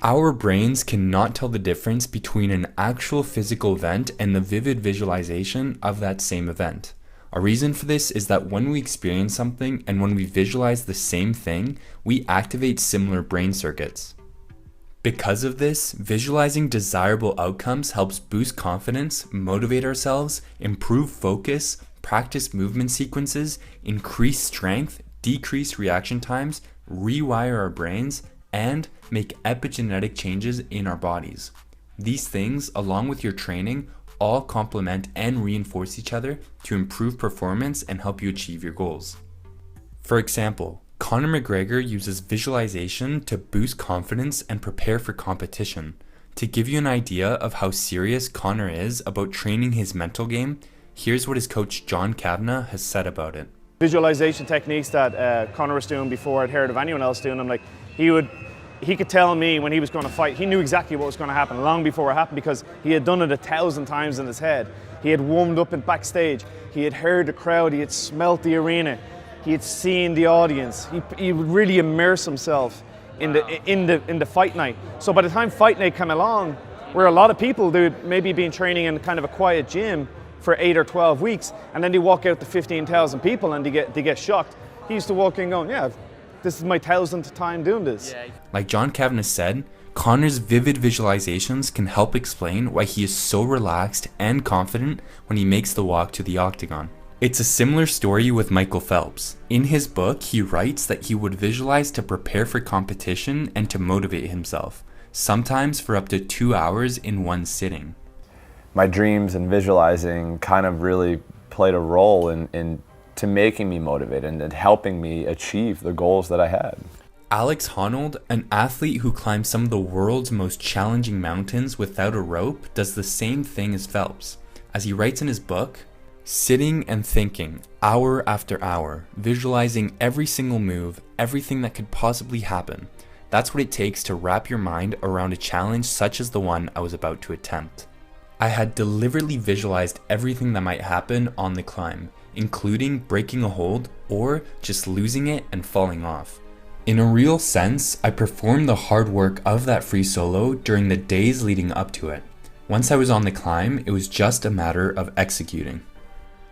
Our brains cannot tell the difference between an actual physical event and the vivid visualization of that same event. A reason for this is that when we experience something and when we visualize the same thing, we activate similar brain circuits. Because of this, visualizing desirable outcomes helps boost confidence, motivate ourselves, improve focus, practice movement sequences, increase strength, decrease reaction times, rewire our brains, and make epigenetic changes in our bodies. These things, along with your training, all complement and reinforce each other to improve performance and help you achieve your goals. For example, Conor McGregor uses visualization to boost confidence and prepare for competition. To give you an idea of how serious Conor is about training his mental game, here's what his coach John Kavanagh has said about it. Visualization techniques that Conor was doing before I'd heard of anyone else doing them, like he could tell me when he was going to fight. He knew exactly what was going to happen long before it happened because he had done it 1,000 times in his head. He had warmed up in backstage. He had heard the crowd. He had smelt the arena. He had seen the audience. He would really immerse himself in the fight night. So by the time fight night came along, where a lot of people would maybe been training in kind of a quiet gym for 8 or 12 weeks, and then they walk out to 15,000 people and they get shocked. He used to walk in going, yeah, this is my 1,000th time doing this. Like John Kavanagh said, Conor's vivid visualizations can help explain why he is so relaxed and confident when he makes the walk to the octagon. It's a similar story with Michael Phelps. In his book, he writes that he would visualize to prepare for competition and to motivate himself, sometimes for up to 2 hours in one sitting. My dreams and visualizing kind of really played a role in making me motivated and helping me achieve the goals that I had. Alex Honnold, an athlete who climbs some of the world's most challenging mountains without a rope, does the same thing as Phelps. As he writes in his book, sitting and thinking, hour after hour, visualizing every single move, everything that could possibly happen. That's what it takes to wrap your mind around a challenge such as the one I was about to attempt. I had deliberately visualized everything that might happen on the climb, including breaking a hold or just losing it and falling off. In a real sense, I performed the hard work of that free solo during the days leading up to it. Once I was on the climb, it was just a matter of executing.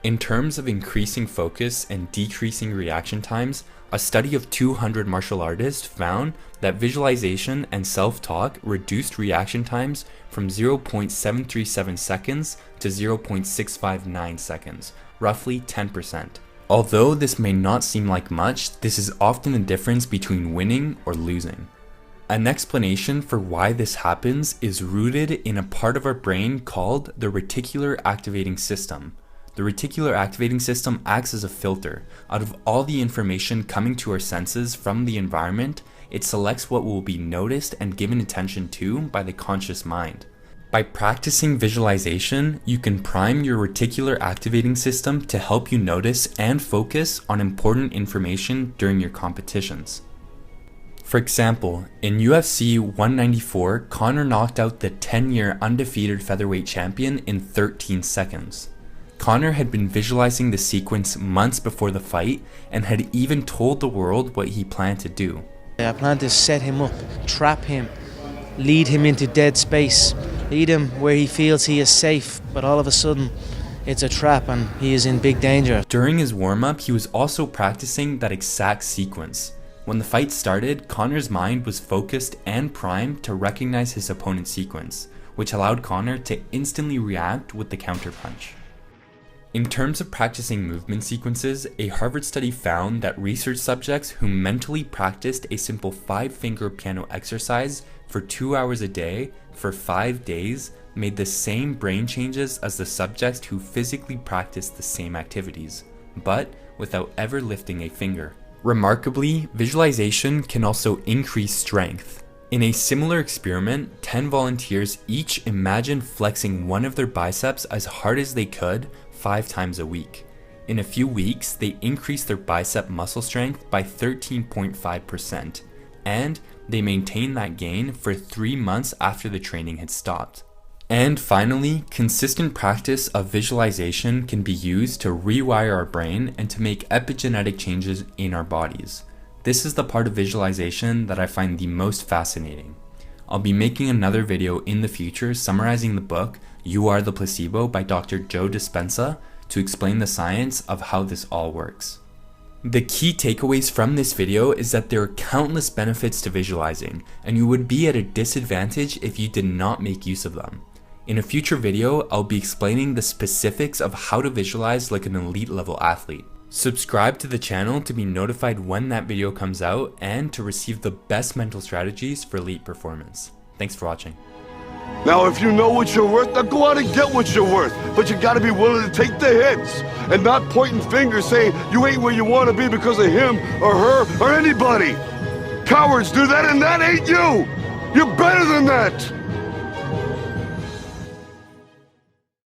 In terms of increasing focus and decreasing reaction times, a study of 200 martial artists found that visualization and self-talk reduced reaction times from 0.737 seconds to 0.659 seconds, roughly 10%. Although this may not seem like much, this is often the difference between winning or losing. An explanation for why this happens is rooted in a part of our brain called the reticular activating system. The reticular activating system acts as a filter. Out of all the information coming to our senses from the environment, it selects what will be noticed and given attention to by the conscious mind. By practicing visualization, you can prime your reticular activating system to help you notice and focus on important information during your competitions. For example, in UFC 194, Conor knocked out the 10-year undefeated featherweight champion in 13 seconds. Conor had been visualizing the sequence months before the fight and had even told the world what he planned to do. I plan to set him up, trap him, lead him into dead space, lead him where he feels he is safe, but all of a sudden it's a trap and he is in big danger. During his warm-up, he was also practicing that exact sequence. When the fight started, Conor's mind was focused and primed to recognize his opponent's sequence, which allowed Conor to instantly react with the counterpunch. In terms of practicing movement sequences, a Harvard study found that research subjects who mentally practiced a simple 5-finger piano exercise for 2 hours a day for 5 days made the same brain changes as the subjects who physically practiced the same activities, but without ever lifting a finger. Remarkably, visualization can also increase strength. In a similar experiment, 10 volunteers each imagined flexing one of their biceps as hard as they could 5 times a week. In a few weeks, they increased their bicep muscle strength by 13.5%, and they maintained that gain for 3 months after the training had stopped. And finally, consistent practice of visualization can be used to rewire our brain and to make epigenetic changes in our bodies. This is the part of visualization that I find the most fascinating. I'll be making another video in the future summarizing the book You Are the Placebo by Dr. Joe Dispenza to explain the science of how this all works. The key takeaways from this video is that there are countless benefits to visualizing, and you would be at a disadvantage if you did not make use of them. In a future video, I'll be explaining the specifics of how to visualize like an elite level athlete. Subscribe to the channel to be notified when that video comes out and to receive the best mental strategies for elite performance. Thanks for watching. Now, if you know what you're worth, now go out and get what you're worth. But you gotta be willing to take the hits and not pointing fingers saying you ain't where you wanna be because of him or her or anybody. Cowards do that and that ain't you. You're better than that.